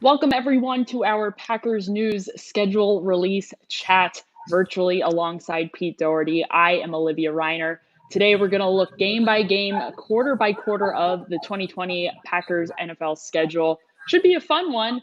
Welcome everyone to our Packers News schedule release chat virtually alongside Pete Dougherty. I am Olivia Reiner. Today we're going to look game by game, quarter by quarter of the 2020 Packers NFL schedule. Should be a fun one.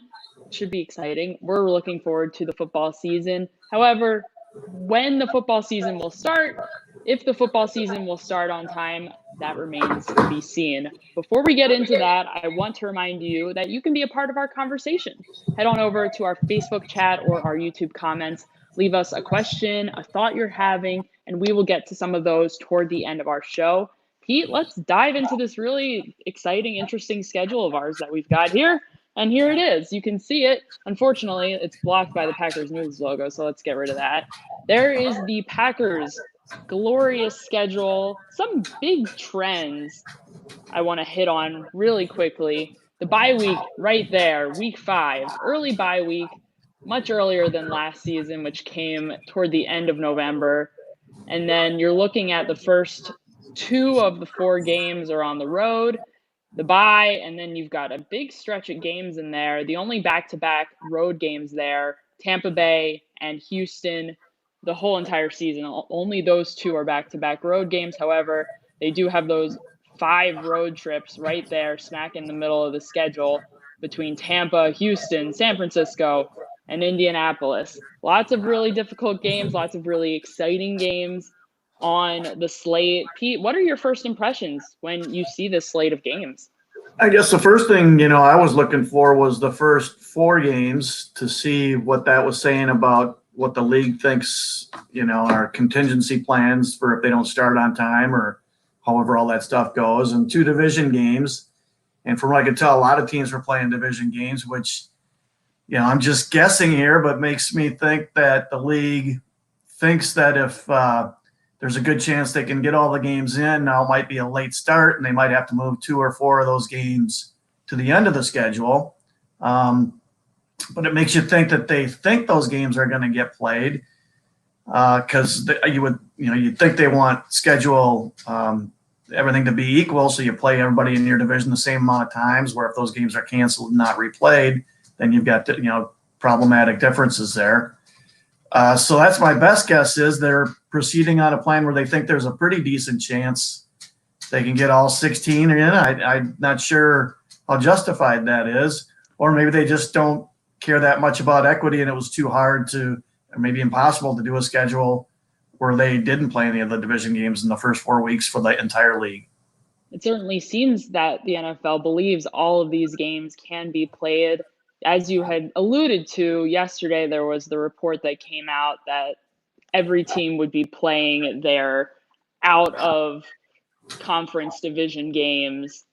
Should be exciting. We're looking forward to the football season. However, when the football season will start, if the football season will start on time, that remains to be seen. Before we get into that, I want to remind you that you can be a part of our conversation. Head on over to our Facebook chat or our YouTube comments. Leave us a question, a thought you're having, and we will get to some of those toward the end of our show. Pete, let's dive into this really exciting, interesting schedule of ours that we've got here. And here it is. You can see it. Unfortunately, it's blocked by the Packers News logo, so let's get rid of that. There is the Packers glorious schedule, some big trends I want to hit on really quickly. The bye week right there, week 5, early bye week, much earlier than last season, which came toward the end of November. And then you're looking at the first 2 of the 4 games are on the road, the bye, and then you've got a big stretch of games in there. The only back-to-back road games there, Tampa Bay and Houston, the whole entire season. Only those 2 are back-to-back road games. However, they do have those 5 road trips right there, smack in the middle of the schedule between Tampa, Houston, San Francisco, and Indianapolis. Lots of really difficult games, lots of really exciting games on the slate. Pete, what are your first impressions when you see this slate of games? I guess the first thing, I was looking for was the first 4 games to see what that was saying about what the league thinks, are contingency plans for if they don't start on time or however all that stuff goes, and 2 division games. And from what I could tell, a lot of teams were playing division games, which, I'm just guessing here, but makes me think that the league thinks that if there's a good chance they can get all the games in, now it might be a late start and they might have to move 2 or 4 of those games to the end of the schedule. But it makes you think that they think those games are going to get played because you'd think they want schedule everything to be equal, so you play everybody in your division the same amount of times, where if those games are canceled and not replayed, then you've got problematic differences there. So that's my best guess is they're proceeding on a plan where they think there's a pretty decent chance they can get all 16 in. I'm not sure how justified that is, or maybe they just don't care that much about equity and it was too hard to, or maybe impossible to do a schedule where they didn't play any of the division games in the first 4 weeks for the entire league. It certainly seems that the NFL believes all of these games can be played. As you had alluded to yesterday, there was the report that came out that every team would be playing their out of conference division games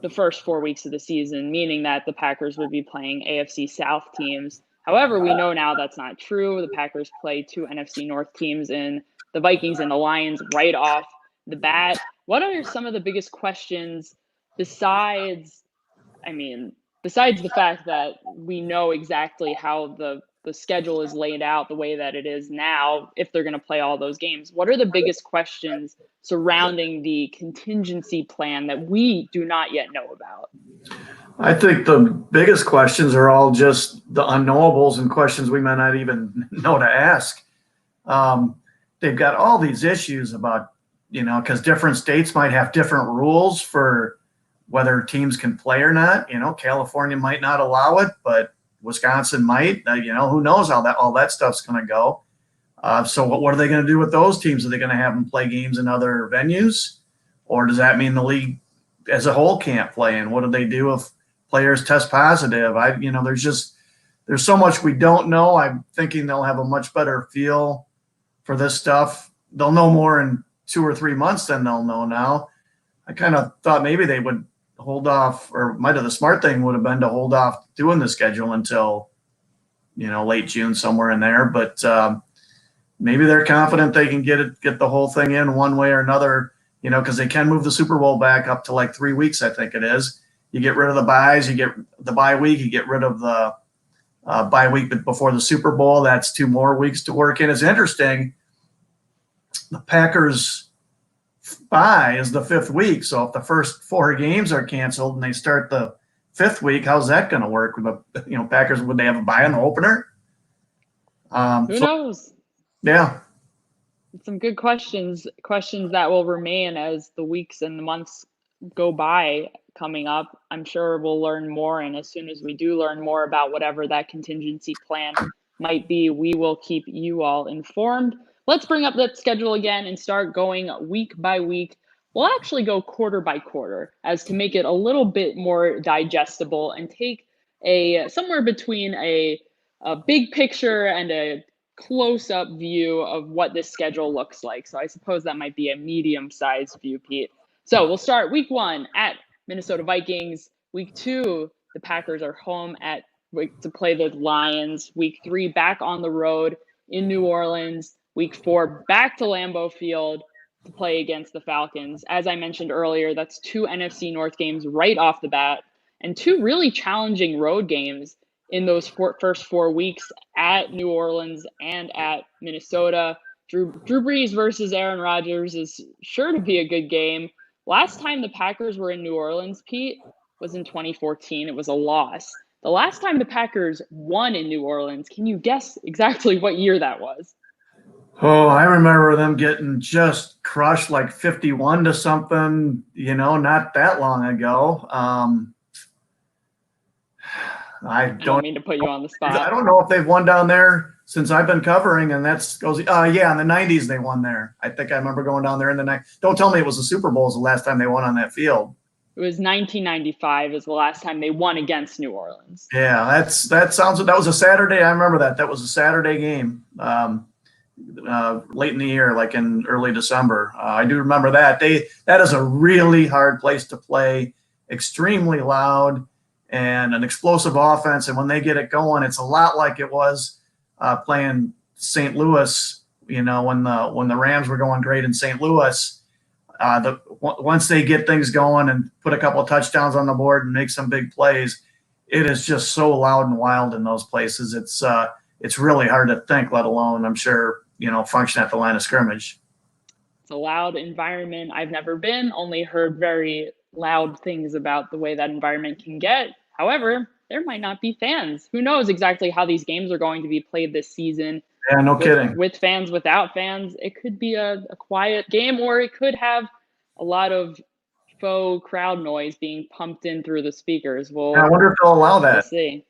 the first 4 weeks of the season, meaning that the Packers would be playing AFC South teams. However, we know now that's not true. The Packers play 2 NFC North teams in the Vikings and the Lions right off the bat. What are some of the biggest questions besides the fact that we know exactly how the schedule is laid out the way that it is now, if they're going to play all those games? What are the biggest questions surrounding the contingency plan that we do not yet know about? I think the biggest questions are all just the unknowables and questions we might not even know to ask. They've got all these issues about, because different states might have different rules for whether teams can play or not. California might not allow it, but Wisconsin might. Who knows how all that stuff's going to go. So what are they going to do with those teams? Are they going to have them play games in other venues? Or does that mean the league as a whole can't play? And what do they do if players test positive? There's so much we don't know. I'm thinking they'll have a much better feel for this stuff. They'll know more in 2 or 3 months than they'll know now. I kind of thought maybe they would hold off, or might have the smart thing would have been to hold off doing the schedule until, late June, somewhere in there. But maybe they're confident they can get the whole thing in one way or another, because they can move the Super Bowl back up to like 3 weeks, I think it is. You get rid of the byes, you get the bye week, you get rid of the bye week before the Super Bowl. That's 2 more weeks to work in. It's interesting. The Packers bye is the 5th week. So if the first 4 games are canceled and they start the fifth week, how's that going to work? Packers, would they have a bye in the opener? Who knows? Yeah. Some good questions that will remain as the weeks and the months go by coming up. I'm sure we'll learn more. And as soon as we do learn more about whatever that contingency plan might be, we will keep you all informed. Let's bring up that schedule again and start going week by week. We'll actually go quarter by quarter as to make it a little bit more digestible and take somewhere between a big picture and a close-up view of what this schedule looks like. So I suppose that might be a medium-sized view, Pete. So we'll start week 1 at Minnesota Vikings. Week 2, the Packers are home to play the Lions. Week 3, back on the road in New Orleans. Week 4, back to Lambeau Field to play against the Falcons. As I mentioned earlier, that's 2 NFC North games right off the bat and 2 really challenging road games in those first 4 weeks at New Orleans and at Minnesota. Drew Brees versus Aaron Rodgers is sure to be a good game. Last time the Packers were in New Orleans, Pete, was in 2014. It was a loss. The last time the Packers won in New Orleans, can you guess exactly what year that was? Oh, I remember them getting just crushed like 51 to something, not that long ago. I don't mean to put you on the spot. I don't know if they've won down there since I've been covering, and in the 90s they won there. I think I remember going down there in the night. Don't tell me it was the Super Bowl was the last time they won on that field. It was 1995 is the last time they won against New Orleans. Yeah, that was a Saturday. I remember that. That was a Saturday game. Late in the year, like in early December. I do remember that. That is a really hard place to play, extremely loud and an explosive offense. And when they get it going, it's a lot like it was playing St. Louis, when the Rams were going great in St. Louis. Once they get things going and put a couple of touchdowns on the board and make some big plays, it is just so loud and wild in those places. It's really hard to think, let alone, I'm sure, function at the line of scrimmage. It's a loud environment. I've never been, only heard very loud things about the way that environment can get. However, there might not be fans. Who knows exactly how these games are going to be played this season? Yeah, no kidding. With fans, without fans, it could be a quiet game, or it could have a lot of faux crowd noise being pumped in through the speakers. I wonder if they'll allow that. We'll see.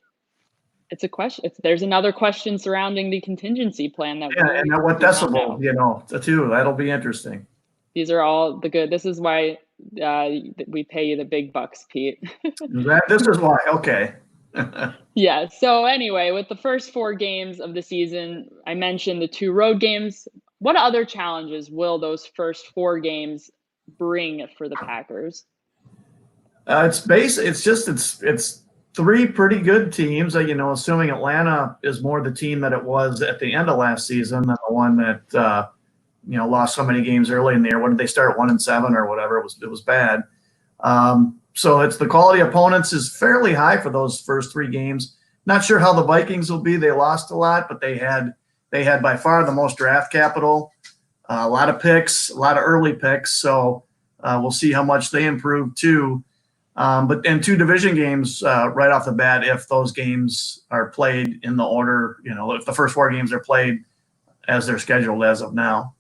It's a question. There's another question surrounding the contingency plan that. Yeah, and what decibel, too. That'll be interesting. These are all the good. This is why we pay you the big bucks, Pete. This is why. Okay. Yeah. So anyway, with the first 4 games of the season, I mentioned the 2 road games. What other challenges will those first 4 games bring for the Packers? It's 3 pretty good teams. Assuming Atlanta is more the team that it was at the end of last season than the one that lost so many games early in the year. What did they start, 1-7 or whatever? It was bad. So it's the quality of opponents is fairly high for those first 3 games. Not sure how the Vikings will be. They lost a lot, but they had by far the most draft capital, a lot of picks, a lot of early picks. So we'll see how much they improve too. But in 2 division games right off the bat, if those games are played in the order, if the first 4 games are played as they're scheduled as of now.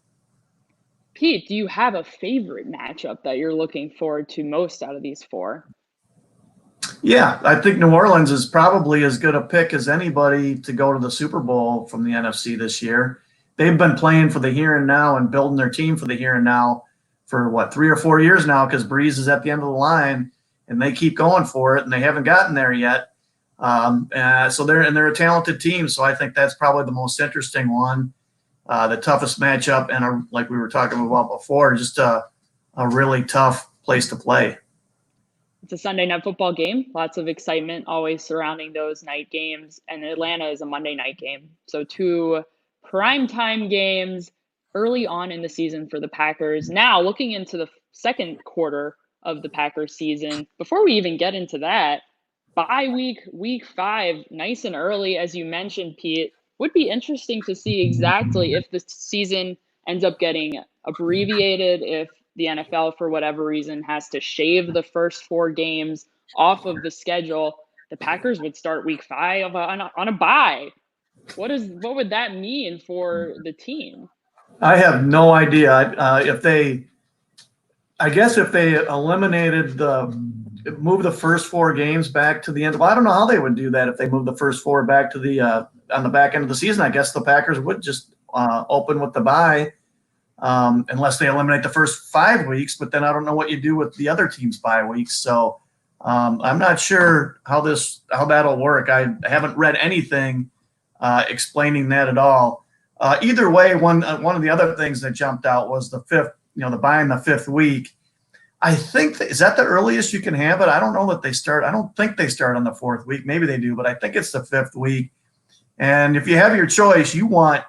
Pete, do you have a favorite matchup that you're looking forward to most out of these 4? Yeah, I think New Orleans is probably as good a pick as anybody to go to the Super Bowl from the NFC this year. They've been playing for the here and now and building their team for the here and now for 3 or 4 years now, because Breeze is at the end of the line and they keep going for it and they haven't gotten there yet. So they're a talented team. So I think that's probably the most interesting one. The toughest matchup, and like we were talking about before, just a really tough place to play. It's a Sunday night football game. Lots of excitement always surrounding those night games. And Atlanta is a Monday night game. So 2 primetime games early on in the season for the Packers. Now looking into the second quarter of the Packers season, before we even get into that, bye week 5, nice and early, as you mentioned, Pete. Would be interesting to see exactly if the season ends up getting abbreviated, if the NFL, for whatever reason, has to shave the first 4 games off of the schedule, the Packers would start week 5 on a bye. What would that mean for the team? I have no idea. I guess if they move the first 4 games back to the end. Well, I don't know how they would do that if they move the first 4 back to the on the back end of the season. I guess the Packers would just open with the bye, unless they eliminate the first 5 weeks. But then I don't know what you do with the other team's bye weeks. So I'm not sure how that'll work. I haven't read anything explaining that at all. Either way, one of the other things that jumped out was the bye in the 5th week. I think is that the earliest you can have it? I don't know that they start. I don't think they start on the 4th week. Maybe they do, but I think it's the 5th week. And if you have your choice, you want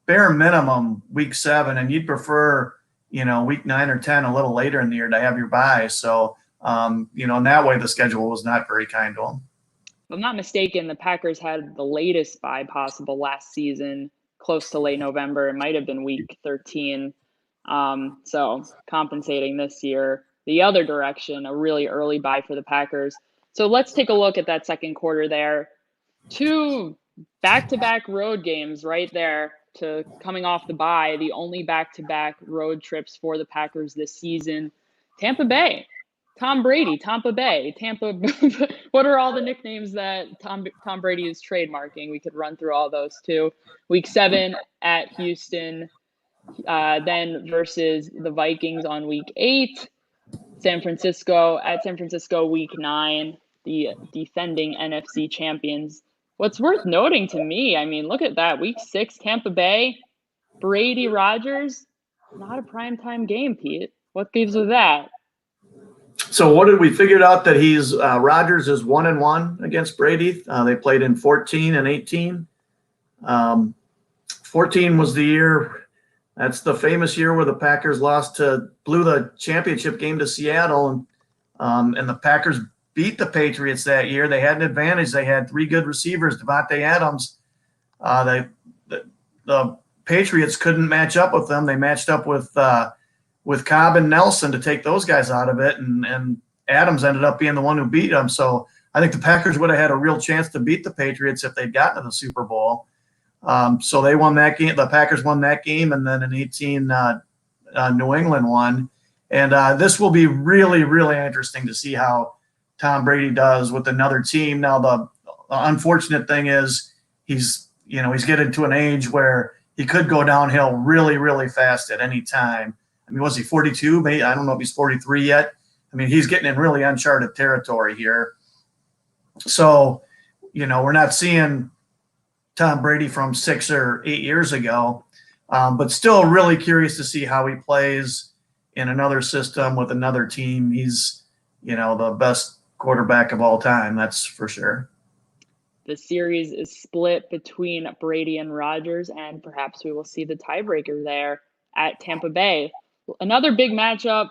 bare minimum week 7, and you'd prefer, week 9 or 10, a little later in the year to have your bye. So, in that way, the schedule was not very kind to them. If I'm not mistaken, the Packers had the latest bye possible last season, close to late November. It might have been week 13. So compensating this year the other direction, a really early bye for the Packers. So let's take a look at that second quarter there. 2 back-to-back road games right there to coming off the bye, the only back-to-back road trips for the Packers this season. Tampa Bay, Tom Brady, Tampa Bay, Tampa. What are all the nicknames that Tom Brady is trademarking? We could run through all those too. Week 7 at Houston, then versus the Vikings on week 8. San Francisco week 9, the defending NFC champions. What's worth noting to me, I mean, look at that. Week 6, Tampa Bay, Brady, Rodgers, not a primetime game, Pete. What gives with that? So what did we figure out that Rodgers is 1-1 against Brady? They played in 14 and 18. 14 was the year. That's the famous year where the Packers blew the championship game to Seattle, and the Packers beat the Patriots that year. They had an advantage. They had 3 good receivers, Devontae Adams. The Patriots couldn't match up with them. They matched up with Cobb and Nelson to take those guys out of it, and Adams ended up being the one who beat them. So I think the Packers would have had a real chance to beat the Patriots if they'd gotten to the Super Bowl. So they won that game. The Packers won that game, and then in 18, New England won. And this will be really, really interesting to see how Tom Brady does with another team. Now, the unfortunate thing is he's getting to an age where he could go downhill really, really fast at any time. I mean, was he 42? Maybe, I don't know if he's 43 yet. I mean, he's getting in really uncharted territory here. So, we're not seeing Tom Brady from 6 or 8 years ago, but still really curious to see how he plays in another system with another team. He's, the best quarterback of all time, that's for sure. The series is split between Brady and Rodgers, and perhaps we will see the tiebreaker there at Tampa Bay. Another big matchup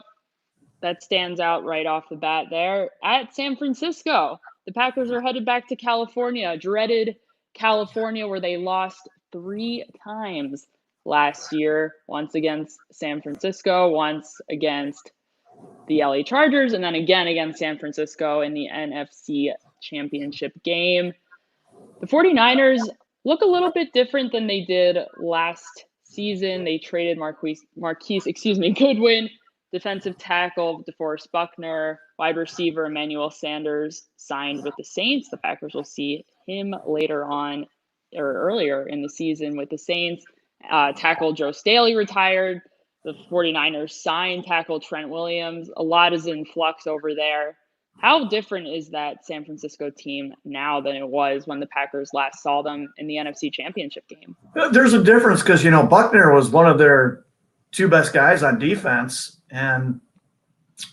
that stands out right off the bat there at San Francisco. The Packers are headed back to California, dreaded California, where they lost 3 times last year, once against San Francisco, once against the LA Chargers, and then again against San Francisco in the NFC Championship game. The 49ers look a little bit different than they did last season. They traded Marquise Goodwin, defensive tackle DeForest Buckner, wide receiver Emmanuel Sanders signed with the Saints. The Packers will see him later on or earlier in the season with the Saints. Tackle Joe Staley retired. The 49ers signed tackle Trent Williams. A lot is in flux over there. How different is that San Francisco team now than it was when the Packers last saw them in the NFC Championship game? There's a difference because, Buckner was one of their 2 best guys on defense, and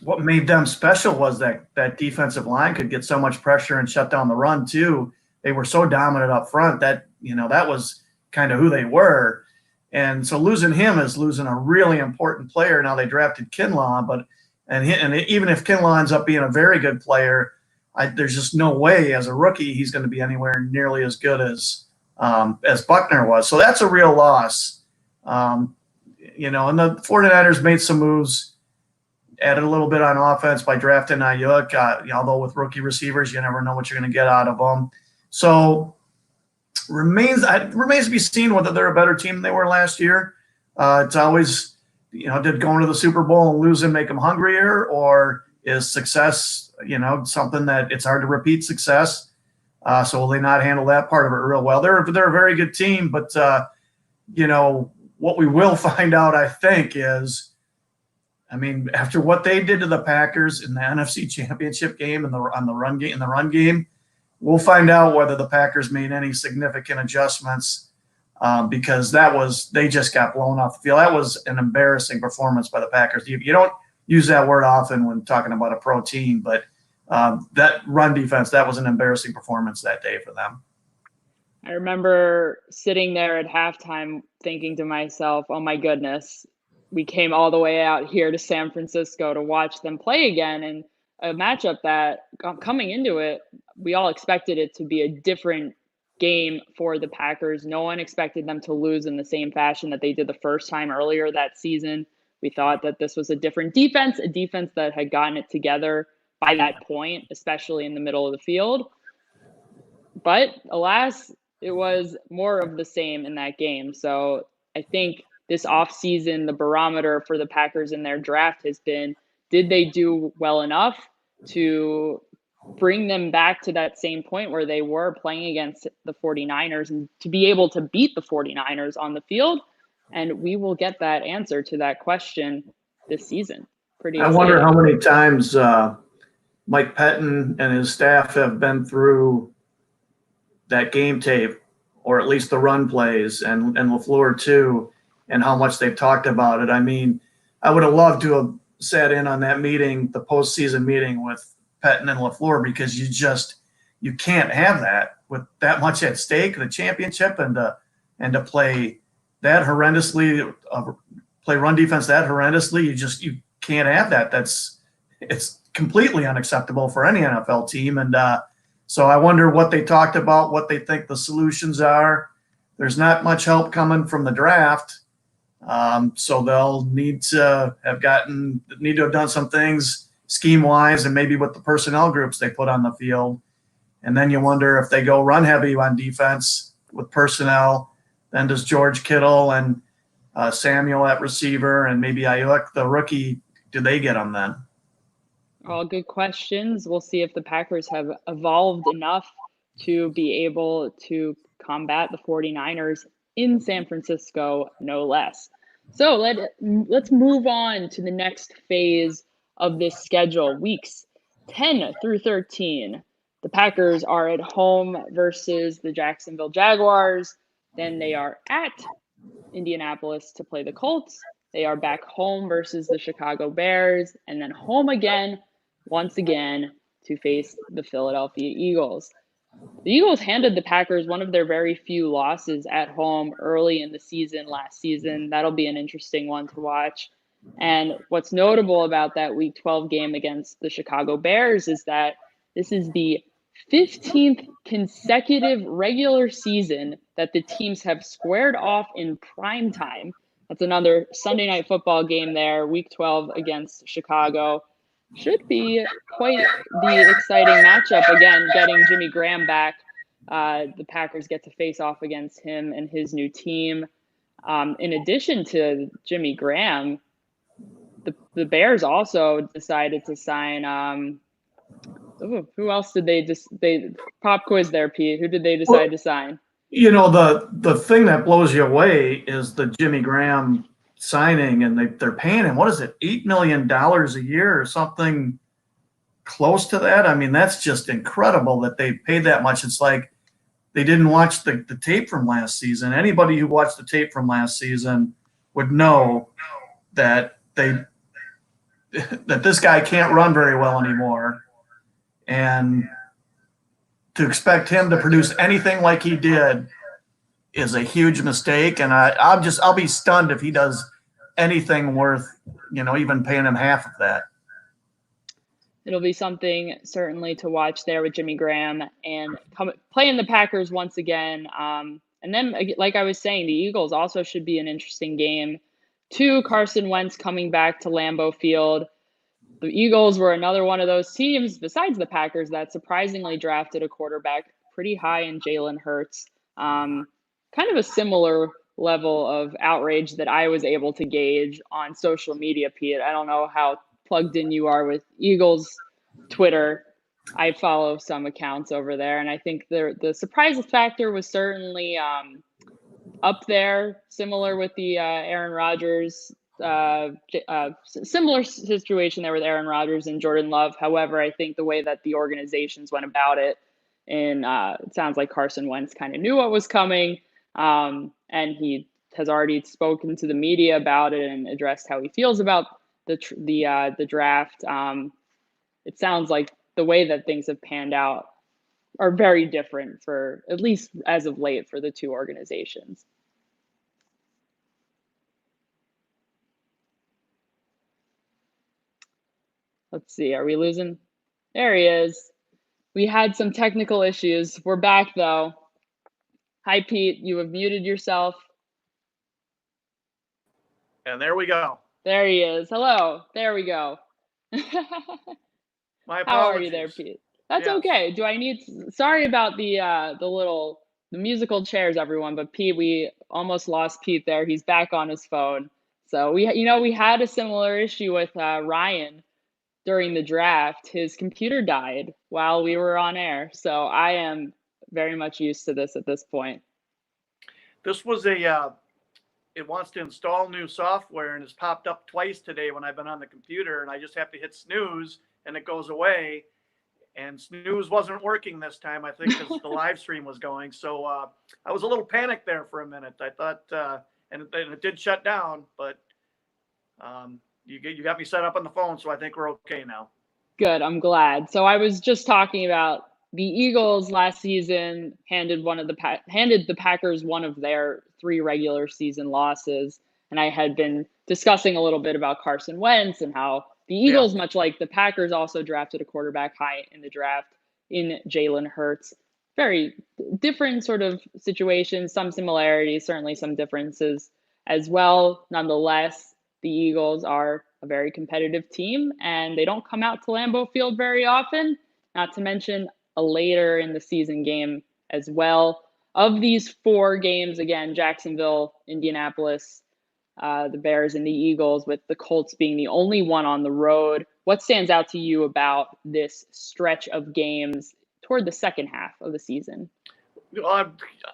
what made them special was that defensive line could get so much pressure and shut down the run too. They were so dominant up front that, that was kind of who they were. And so losing him is losing a really important player. Now they drafted Kinlaw, and even if Kinlaw ends up being a very good player, there's just no way as a rookie he's going to be anywhere nearly as good as Buckner was. So that's a real loss. And the 49ers made some moves. added a little bit on offense by drafting Ayuk. Although with rookie receivers, you never know what you're going to get out of them. So remains to be seen whether they're a better team than they were last year. It's always, did going to the Super Bowl and losing make them hungrier, or is success, something that it's hard to repeat success? So will they not handle that part of it real well? They're a very good team, but what we will find out, I think, is, after what they did to the Packers in the NFC Championship game and the run game, we'll find out whether the Packers made any significant adjustments, because they just got blown off the field. That was an embarrassing performance by the Packers. You don't use that word often when talking about a pro team, but that run defense, that was an embarrassing performance that day for them. I remember sitting there at halftime thinking to myself, oh my goodness, we came all the way out here to San Francisco to watch them play again. And a matchup that coming into it, we all expected it to be a different game for the Packers. No one expected them to lose in the same fashion that they did the first time earlier that season. We thought that this was a different defense, a defense that had gotten it together by that point, especially in the middle of the field. But alas, it was more of the same in that game. So I think this offseason, the barometer for the Packers in their draft has been, did they do well enough to bring them back to that same point where they were playing against the 49ers and to be able to beat the 49ers on the field? And we will get that answer to that question this season. Pretty exciting. I wonder how many times Mike Pettin and his staff have been through that game tape, or at least the run plays, and LaFleur too, and how much they've talked about it. I would have loved to have sat in on that meeting, the postseason meeting with Pettin and LaFleur, because you can't have that with that much at stake, the championship, and to play that horrendously, play run defense that horrendously. You can't have that. It's completely unacceptable for any NFL team. And so I wonder what they talked about, what they think the solutions are. There's not much help coming from the draft. So they'll need to have done some things scheme-wise and maybe with the personnel groups they put on the field. And then you wonder if they go run heavy on defense with personnel, then does George Kittle and Samuel at receiver and maybe Ayuk, the rookie, do they get them then? All good questions. We'll see if the Packers have evolved enough to be able to combat the 49ers in San Francisco, no less. So let's move on to the next phase of this schedule, weeks 10 through 13. The Packers are at home versus the Jacksonville Jaguars. Then they are at Indianapolis to play the Colts. They are back home versus the Chicago Bears, and then home again, once again, to face the Philadelphia Eagles. The Eagles handed the Packers one of their very few losses at home early in the season last season. That'll be an interesting one to watch. And what's notable about that Week 12 game against the Chicago Bears is that this is the 15th consecutive regular season that the teams have squared off in prime time. That's another Sunday Night Football game there, Week 12 against Chicago. Should be quite the exciting matchup. Again, getting Jimmy Graham back. The Packers get to face off against him and his new team. In addition to Jimmy Graham, the Bears also decided to sign who else did they pop quiz there, Pete? Who did they decide to sign? The thing that blows you away is the Jimmy Graham signing, and they're paying him, what is it, $8 million a year or something close to that? That's just incredible that they paid that much. It's like they didn't watch the tape from last season. Anybody who watched the tape from last season would know that that this guy can't run very well anymore. And to expect him to produce anything like he did is a huge mistake. And I'll be stunned if he does anything worth, even paying him half of that. It'll be something certainly to watch there with Jimmy Graham and playing the Packers once again. And then, like I was saying, the Eagles also should be an interesting game. Carson Wentz coming back to Lambeau Field. The Eagles were another one of those teams, besides the Packers, that surprisingly drafted a quarterback pretty high in Jalen Hurts. Kind of a similar level of outrage that I was able to gauge on social media, Pete. I don't know how plugged in you are with Eagles Twitter. I follow some accounts over there, and I think the surprise factor was certainly up there, similar with the Aaron Rodgers, similar situation there with Aaron Rodgers and Jordan Love. However, I think the way that the organizations went about it, and it sounds like Carson Wentz kind of knew what was coming, and he has already spoken to the media about it and addressed how he feels about the draft. It sounds like the way that things have panned out are very different, for at least as of late, for the two organizations. Let's see, are we losing? There he is. We had some technical issues. We're back though. Hi, Pete. You have muted yourself. And there we go. There he is. Hello. There we go. My apologies. How are you there, Pete? That's okay. Do I need? Sorry about the musical chairs, everyone. But Pete, we almost lost Pete there. He's back on his phone. So we had a similar issue with Ryan during the draft. His computer died while we were on air. So I am very much used to this at this point. This was it wants to install new software, and it's popped up twice today when I've been on the computer, and I just have to hit snooze and it goes away. And snooze wasn't working this time, I think, because the live stream was going. So I was a little panicked there for a minute. I thought, and it did shut down, but you got me set up on the phone, so I think we're okay now. Good, I'm glad. So I was just talking about the Eagles last season handed the Packers one of their 3 regular season losses, and I had been discussing a little bit about Carson Wentz and how the Eagles, much like the Packers, also drafted a quarterback high in the draft in Jalen Hurts. Very different sort of situations, some similarities, certainly some differences as well. Nonetheless, the Eagles are a very competitive team, and they don't come out to Lambeau Field very often, not to mention a later in the season game as well. Of these 4 games, again, Jacksonville, Indianapolis, the Bears, and the Eagles, with the Colts being the only one on the road, what stands out to you about this stretch of games toward the second half of the season?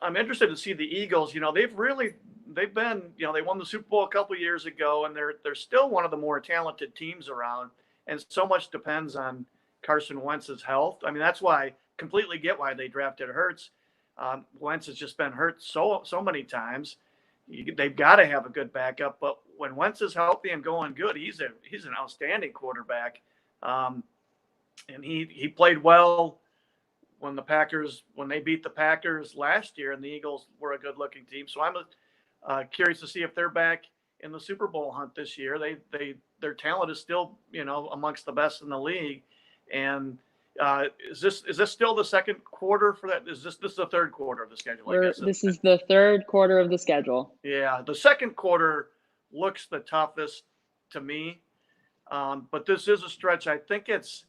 I'm interested to see the Eagles. They've been, they won the Super Bowl a couple of years ago, and they're still one of the more talented teams around. And so much depends on Carson Wentz's health. I mean, that's why I completely get why they drafted Hurts. Wentz has just been hurt so many times. They've got to have a good backup. But when Wentz is healthy and going good, he's an outstanding quarterback. And he played well when they beat the Packers last year, and the Eagles were a good-looking team. So I'm curious to see if they're back in the Super Bowl hunt this year. Their talent is still, amongst the best in the league. And is this still the second quarter for that? This is the third quarter of the schedule? This is the third quarter of the schedule. Yeah, the second quarter looks the toughest to me. But this is a stretch. I think it's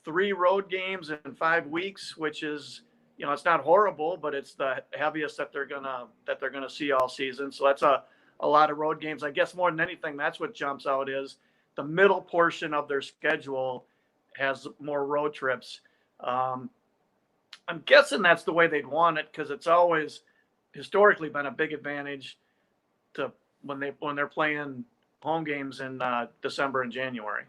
3 road games in 5 weeks, which is, it's not horrible, but it's the heaviest that they're gonna see all season. So that's a lot of road games. I guess more than anything, that's what jumps out is the middle portion of their schedule has more road trips. I'm guessing that's the way they'd want it, because it's always historically been a big advantage to when they're playing home games in December and January.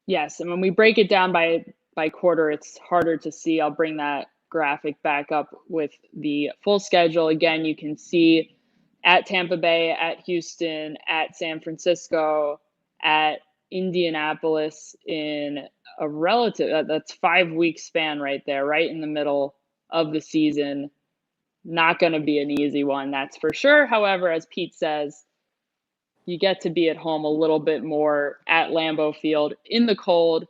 Yes, and when we break it down by quarter, it's harder to see. I'll bring that graphic back up with the full schedule. Again, you can see at Tampa Bay, at Houston, at San Francisco, at Indianapolis in a relative, that's 5-week span right there, right in the middle of the season. Not going to be an easy one, that's for sure. However, as Pete says, you get to be at home a little bit more at Lambeau Field in the cold.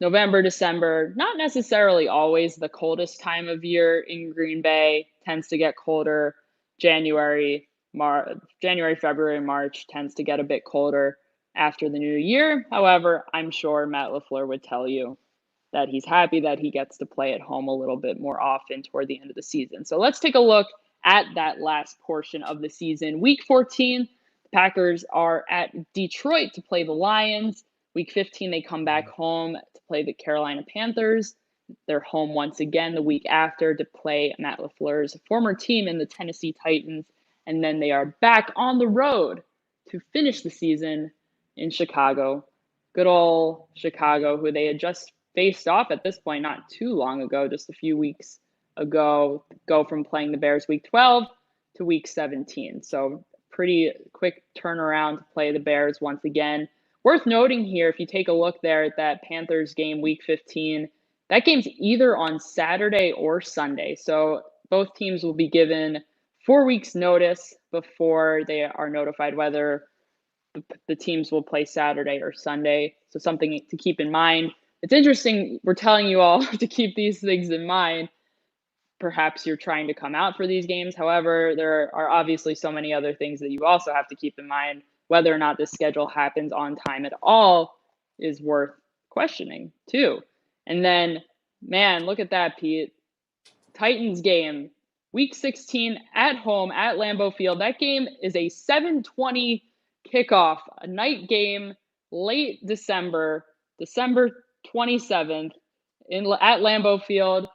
November, December, not necessarily always the coldest time of year in Green Bay, tends to get colder. January, February, March tends to get a bit colder. after the new year. However, I'm sure Matt LaFleur would tell you that he's happy that he gets to play at home a little bit more often toward the end of the season. So let's take a look at that last portion of the season. Week 14, the Packers are at Detroit to play the Lions. Week 15, they come back home to play the Carolina Panthers. They're home once again the week after to play Matt LaFleur's former team in the Tennessee Titans. And then they are back on the road to finish the season in Chicago. Good old Chicago, who they had just faced off at this point not too long ago, just a few weeks ago, go from playing the Bears week 12 to week 17. So pretty quick turnaround to play the Bears once again. Worth noting here, if you take a look there at that Panthers game week 15, that game's either on Saturday or Sunday. So both teams will be given 4 weeks notice before they are notified whether the teams will play Saturday or Sunday. So something to keep in mind. It's interesting. We're telling you all to keep these things in mind. Perhaps you're trying to come out for these games. However, there are obviously so many other things that you also have to keep in mind. Whether or not this schedule happens on time at all is worth questioning too. And then, man, look at that, Pete. Titans game, week 16 at home at Lambeau Field. That game is a 7:20 kickoff, a night game, late December 27th at Lambeau Field.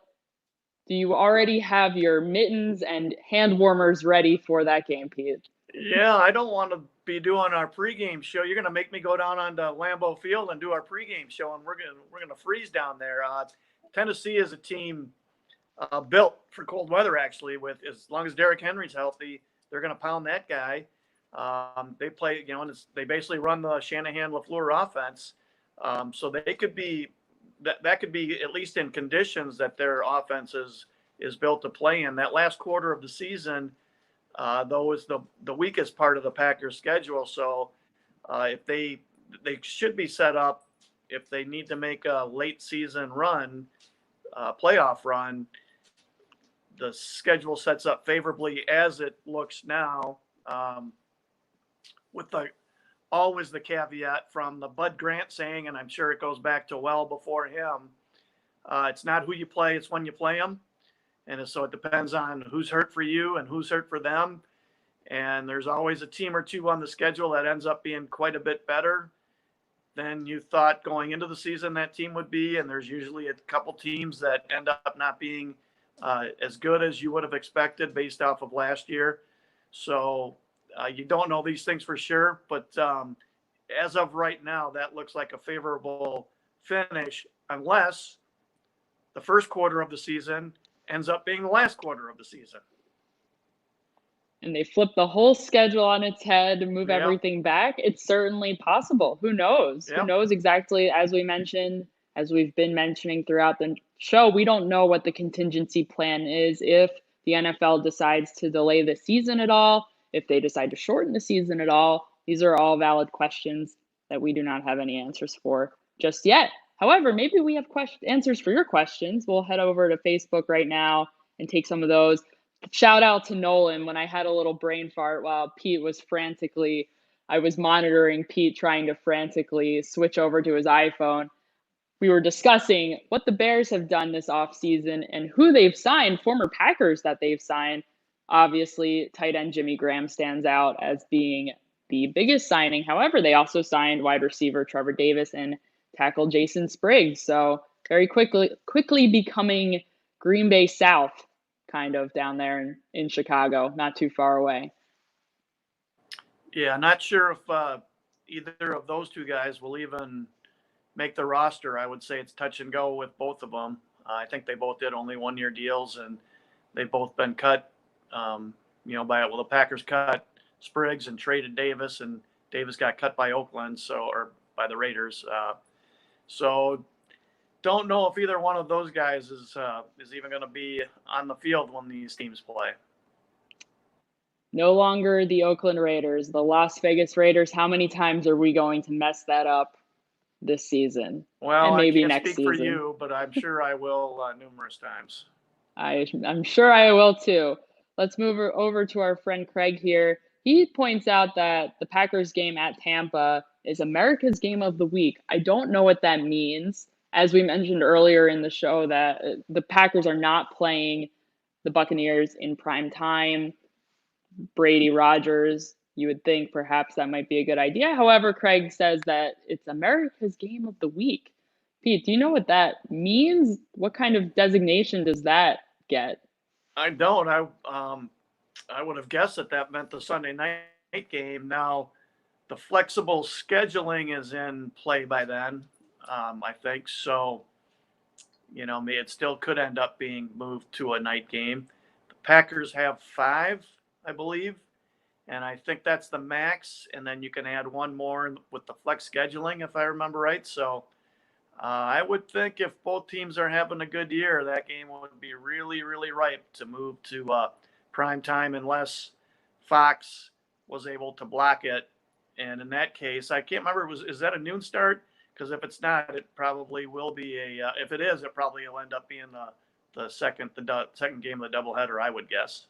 Do you already have your mittens and hand warmers ready for that game, Pete? Yeah, I don't want to be doing our pregame show. You're going to make me go down onto Lambeau Field and do our pregame show, and we're going to freeze down there. Tennessee is a team built for cold weather. Actually, with as long as Derrick Henry's healthy, they're going to pound that guy. They play, and they basically run the Shanahan-LaFleur offense. So they could be that could be at least in conditions that their offense is built to play in. That last quarter of the season, though, is the weakest part of the Packers' schedule. So if they should be set up if they need to make a late season run, playoff run. The schedule sets up favorably as it looks now, with always the caveat from the Bud Grant saying, and I'm sure it goes back to well before him, it's not who you play, it's when you play them. And so it depends on who's hurt for you and who's hurt for them. And there's always a team or two on the schedule that ends up being quite a bit better than you thought going into the season that team would be. And there's usually a couple teams that end up not being as good as you would have expected based off of last year. So you don't know these things for sure, but as of right now, that looks like a favorable finish, unless the first quarter of the season ends up being the last quarter of the season. And they flip the whole schedule on its head and move everything back. It's certainly possible. Who knows? Who knows exactly, as we mentioned, as we've been mentioning throughout the show, we don't know what the contingency plan is if the NFL decides to delay the season at all, if they decide to shorten the season at all. These are all valid questions that we do not have any answers for just yet. However, maybe we have answers for your questions. We'll head over to Facebook right now and take some of those. Shout out to Nolan. When I had a little brain fart while Pete was I was monitoring Pete trying to frantically switch over to his iPhone. We were discussing what the Bears have done this offseason and who they've signed, former Packers that they've signed. Obviously, tight end Jimmy Graham stands out as being the biggest signing. However, they also signed wide receiver Trevor Davis and tackle Jason Spriggs. So very quickly becoming Green Bay South, kind of down there in Chicago, not too far away. Yeah, not sure if either of those two guys will even make the roster. I would say it's touch and go with both of them. I think they both did only 1-year deals, and they've both been cut. The Packers cut Spriggs and traded Davis, and Davis got cut by Oakland, or by the Raiders. So don't know if either one of those guys is even going to be on the field when these teams play. No longer the Oakland Raiders, the Las Vegas Raiders. How many times are we going to mess that up this season? Well, and maybe I can't next speak season. For you, but I'm sure I will numerous times. I'm sure I will too. Let's move over to our friend Craig here. He points out that the Packers game at Tampa is America's game of the week. I don't know what that means. As we mentioned earlier in the show, that the Packers are not playing the Buccaneers in prime time. Brady, Rodgers, you would think perhaps that might be a good idea. However, Craig says that it's America's game of the week. Pete, do you know what that means? What kind of designation does that get? I don't. I would have guessed that meant the Sunday night game. Now, the flexible scheduling is in play by then. I think so. It still could end up being moved to a night game. The Packers have 5, I believe, and I think that's the max. And then you can add one more with the flex scheduling, if I remember right. So I would think if both teams are having a good year, that game would be really, really ripe to move to prime time unless Fox was able to block it. And in that case, I can't remember, is that a noon start? Because if it's not, it probably will be if it is, it probably will end up being the second game of the doubleheader, I would guess.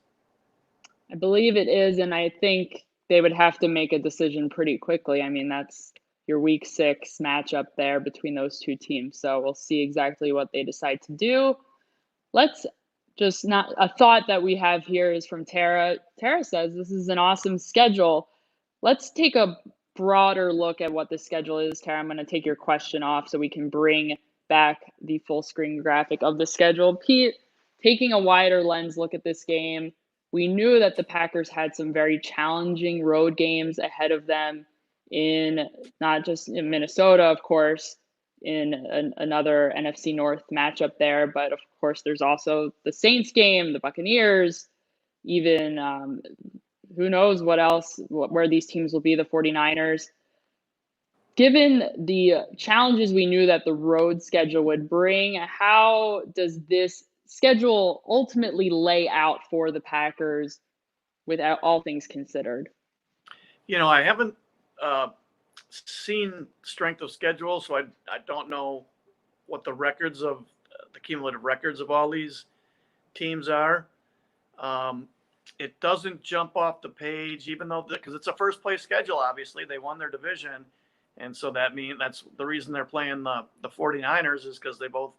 I believe it is, and I think they would have to make a decision pretty quickly. I mean, that's your week 6 matchup there between those two teams. So we'll see exactly what they decide to do. Let's just not a thought that we have here is from Tara. Tara says this is an awesome schedule. Let's take a broader look at what the schedule is. Tara, I'm going to take your question off so we can bring back the full screen graphic of the schedule. Pete, taking a wider lens look at this game, we knew that the Packers had some very challenging road games ahead of them in not just in Minnesota, of course, in another NFC North matchup there, but of course there's also the Saints game, the Buccaneers, even who knows what else, where these teams will be, the 49ers. Given the challenges we knew that the road schedule would bring, how does this schedule ultimately lay out for the Packers without all things considered? I haven't seen strength of schedule, so I don't know what the cumulative records of all these teams are. It doesn't jump off the page, even though because it's a first place schedule. Obviously, they won their division, and so that's the reason they're playing the 49ers is because they both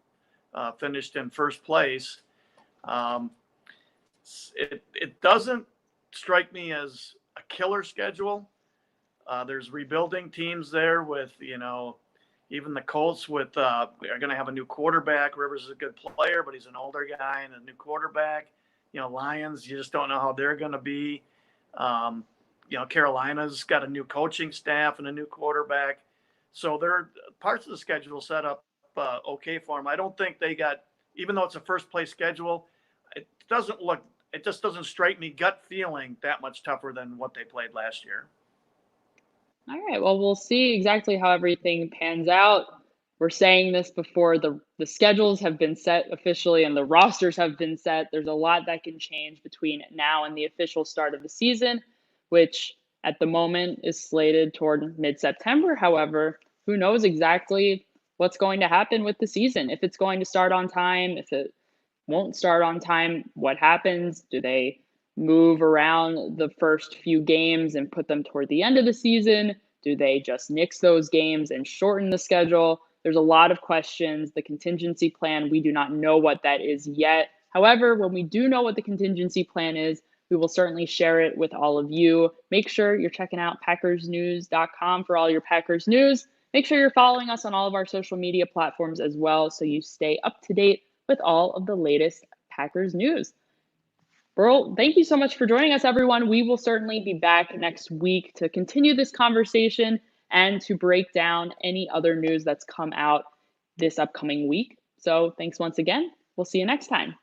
finished in first place. It doesn't strike me as a killer schedule. There's rebuilding teams there with, even the Colts are going to have a new quarterback. Rivers is a good player, but he's an older guy and a new quarterback. Lions, you just don't know how they're going to be. Carolina's got a new coaching staff and a new quarterback. So there parts of the schedule set up okay for them. I don't think they got, even though it's a first place schedule, it just doesn't strike me gut feeling that much tougher than what they played last year. All right, well, we'll see exactly how everything pans out. We're saying this before the schedules have been set officially and the rosters have been set. There's a lot that can change between now and the official start of the season, which at the moment is slated toward mid-September. However, who knows exactly what's going to happen with the season, if it's going to start on time, if it won't start on time, what happens? Do they move around the first few games and put them toward the end of the season? Do they just nix those games and shorten the schedule? There's a lot of questions. The contingency plan, we do not know what that is yet. However, when we do know what the contingency plan is, we will certainly share it with all of you. Make sure you're checking out Packersnews.com for all your Packers news. Make sure you're following us on all of our social media platforms as well so you stay up to date with all of the latest Packers news. Burl, thank you so much for joining us, everyone. We will certainly be back next week to continue this conversation and to break down any other news that's come out this upcoming week. So thanks once again. We'll see you next time.